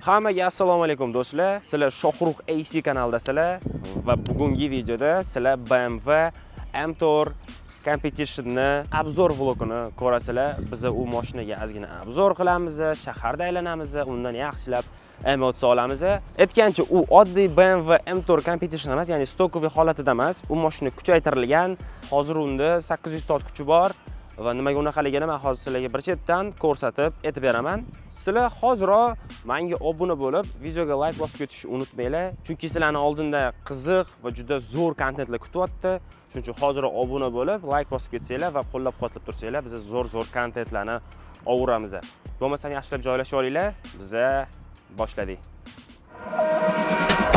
Hammaga assalomu alaykum do'stlar. Sizlar Shohrux AC kanaldasizlar va bugungi videoda sizlar BMW M-Tour Competition'ni obzor vlogini ko'rasizlar. Biz u mashinaga ozgina obzor qilamiz, shaharda aylanamiz, undan yaxshilab emotsiya olamiz. Aytgancha, u oddiy BMW M-Tour Competition emas, ya'ni stokoviy holatida emas. U mashina kuchaytirilgan. Hozir unda 800 tot kuchi bor. Va nimaga unaqaligini men hozir sizlarga bir chetdan ko'rsatib aytib beraman. Sizlar hoziroq menga obuna bo'lib, videoga like bosib ketishni unutmanglar, chunki sizlarni oldinda qiziq va juda zo'r kontentlar kutyapti. Shuning uchun hoziroq obuna bo'lib, like bosib ketsanglar va qo'llab-quvvatlab tursanglar, biz zo'r kontentlarni ovuramiz. Bo'lmasa yaxshilab joylashib olinglar. Biz boshladik.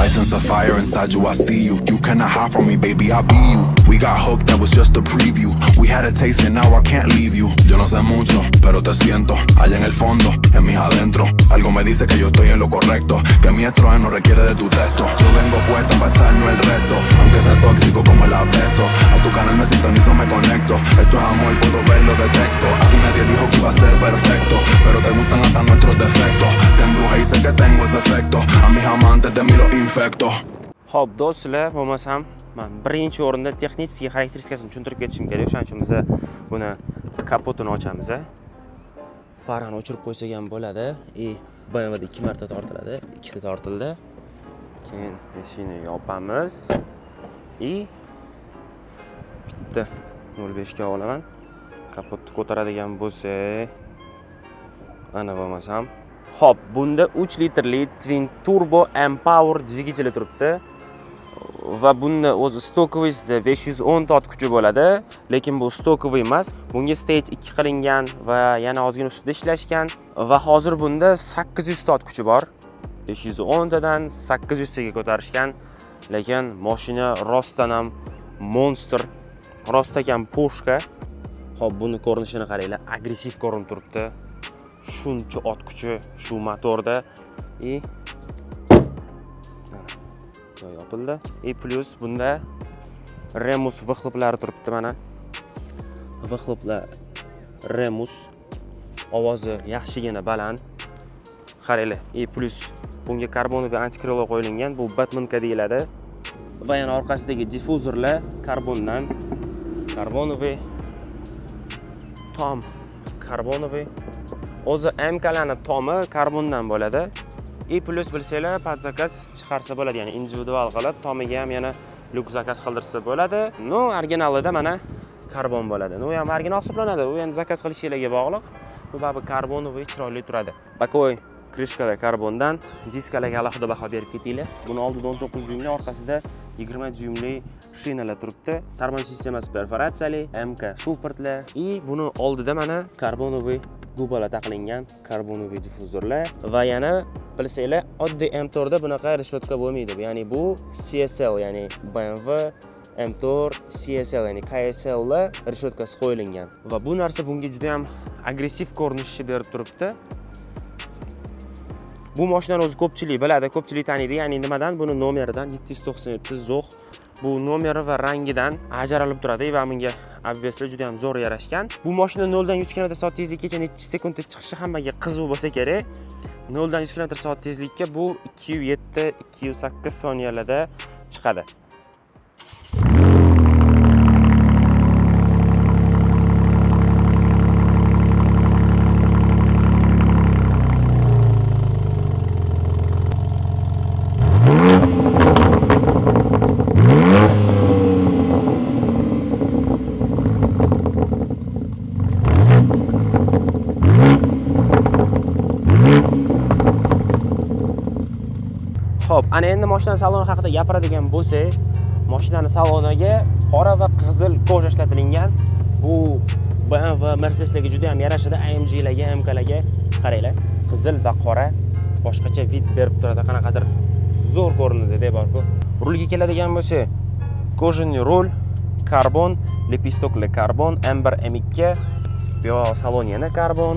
I sense the fire inside you, I see you. You cannot hide from me, baby, I'll be you. We got hooked, that was just a preview. We had a taste and now I can't leave you. Yo no sé mucho, pero te siento. Allá en el fondo, en mis adentro. Algo me dice que yo estoy en lo correcto, que mi estreno requiere de tu texto. Yo vengo puesto para echarnos el resto, aunque sea tóxico como el apesto. A tu canal me sintonizo, me conecto. Esto es amor, puedo verlo, detecto. Aquí nadie dijo que iba a ser perfecto, pero te gustan hasta nuestros defectos. Te embruja y sé que tengo ese efecto. A mis amantes de mí los infecto. Xo'p, do'stlar, bo'lmasam, men birinchi o'rinda texnik xarakteristikasini tushuntirib ketishim kerak. Shuning uchun biz buni kapotini ochamiz. Farani o'chirib qo'ysak ham bo'ladi. BMW da 2 marta tortiladi, 2 ta tortildi. Keyin eshikni yopamiz. Bitta 05 ga olaman. Kapotni ko'taradigan bo'lsak, ana bo'lmasam. Xo'p, bunda 3 litrli Twin Turbo M-Power dvigateli turibdi. Va bunda o'zi stokoviysida 510 tot kuchi bo'ladi, lekin bu stokoviy emas. Bunga stage 2 qilingan va yana ozgina ustida ishlashgan va hozir bunda 800 tot kuchi bor. 510 tadan 800 taga ko'tarishgan, lekin mashina rostdan ham monster, rostakam pushka. Xo'p, buni ko'rinishini qaranglar, agressiv ko'rinib turibdi. Shuncha ot kuchi shu motorda yopildi. Plus bunda Remus vixloplari turibdi mana. Vixloplar Remus, ovozi yaxshigina baland. Qaranglar. Plus bunga karbonoviy antikrilo qo'yilgan, bu Batmanka deyiladi. Va yana orqasidagi difuzorlar karbondan. Karbonoviy tom, karbonoviy. O'zi MKlarning tomi karbondan bo'ladi. Plus bilsanglar, pod zakaz chiqarsa bo'ladi, ya'ni individual qilib, tomiga ham yana lyuk zakaz qildirsa bo'ladi. No, originalida mana karbon bo'ladi. No, ham original hisoblanadi. U endi zakaz qilishingizga bog'liq. Bu babi karbonoviy chiroyli turadi. Bakoy krishkada karbondan, diskalarga alohida baho berib ketinglar. Buni oldida 19 dyumli, orqasida 20 dyumli shinalar turibdi. Tarmoj sistemasi perforatsiyali, MK supportlar. Buni oldida mana karbonoviy gubalar taqilgan, karbonoviy difuzorlar va yana bilsanglar, oddiy M-Tourda bunaqa reshotka bo'lmaydi. Ya'ni bu CSL, ya'ni BMW M-Tour CSL, ya'ni KSL la reshotkasi qo'yilgan. Va bu narsa bunga juda ham agressiv ko'rinishni berib turibdi. Bu mashinani o'zi ko'pchilik biladi, ko'pchilik taniydi. Ya'ni nimadan? Buni nomeridan 797 Zox. Bu nomeri va rangidan ajralib turadi va bunga obviously juda ham zo'r yarashgan. Bu mashina 0 dan 100 km/soat tezlikgacha necha sekundda chiqishi hammaga qiziq bo'lsa kerak. 0 dan 100 km/soat tezlikka bu 207-208 soniyalarda chiqadi. Xo'p, ana endi mashina saloni haqida gapiradigan bo'lsak, mashinaning saloniga qora va qizil koja ishlatilgan. Bu BMW Mercedeslarga juda ham yarashadi, AMGlarga, MKlarga qaranglar. Qizil va qora boshqacha vid berib turadi, qanaqadir zo'r ko'rinadi deb-ku. Rulga keladigan bo'lsak, kojani rul, karbon, lepistokli karbon, M1 M2, bu salon yana karbon.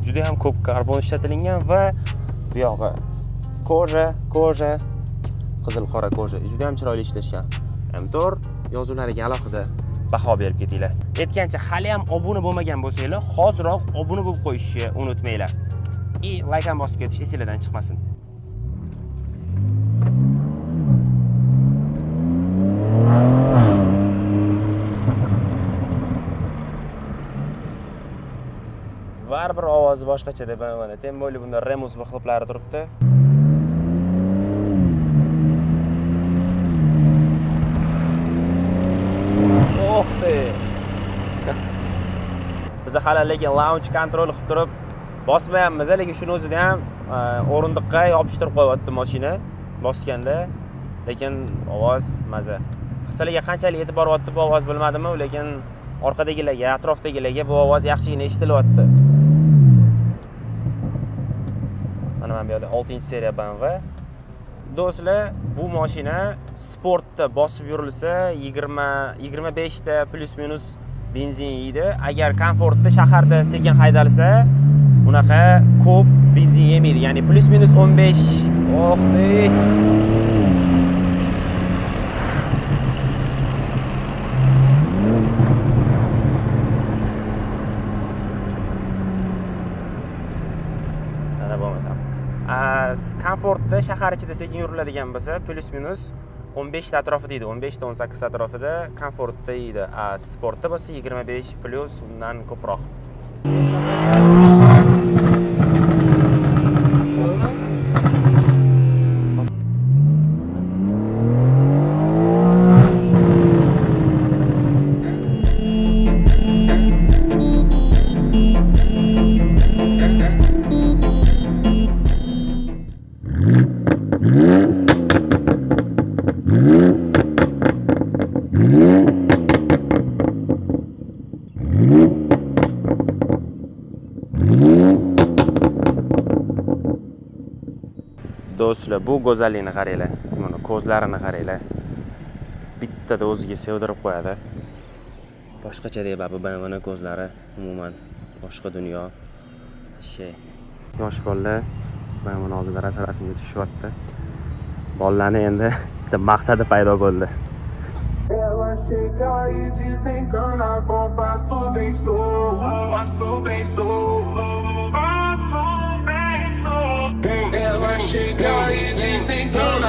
Juda ham ko'p karbon ishlatilgan va bu yog'i koja, qizil qora koja. Juda ham chiroyli ishlashgan. M-Tour yozuvlariga alohida baho berib ketinglar. Aytgancha, hali ham obuna bo'lmagan bo'lsanglar, hoziroq obuna bo'lib qo'yishni unutmanglar. like ham bosib ketish esingizdan chiqmasin. Baribir ovozi boshqacha deb mana. Tem bo'li bunda Remus vyxloplari turibdi. O'xti. Biz hali lekin launch control qilib turib bosmayapmiz, lekin shuni o'zida ham o'rindiqqa yopishtirib qo'yapti mashina bosganda, lekin ovoz maza. Qissalarga qanchalik yetib boryapti bu ovoz bilmadim-ku, lekin orqadagilarga, atrofdagilarga bu ovoz yaxshigina eshitilyapti. Mana bu yerda 6-seriya BMW. Do'stlar, bu mashina sportda bosib yurilsa 20-25 ta plus minus benzin yeydi. Agar komfortda shaharda sekin haydalsa, bunaqa ko'p benzin yemaydi. Ya'ni plus minus 15. Komfortda shahar ichida sekin yuriladigan bo'lsa, plus minus 15 ta atrofida deydi. 15 ta 18 ta atrofida komfortda deydi. Sportda bo'lsa 25 plus undan ko'proq. Do'stlar, bu go'zallikni qaranglar. Mana ko'zlarini qaranglar. Bittada o'ziga sevdirib qo'yadi. Boshqacha deb bu mana ko'zlari umuman boshqa dunyo. Yosh bolalar mana oldida rasmga tushyapti. Bolalarning endi bitta maqsadi paydo bo'ldi. Ela chega e desencana com passo bem solto. Ela chega e desencana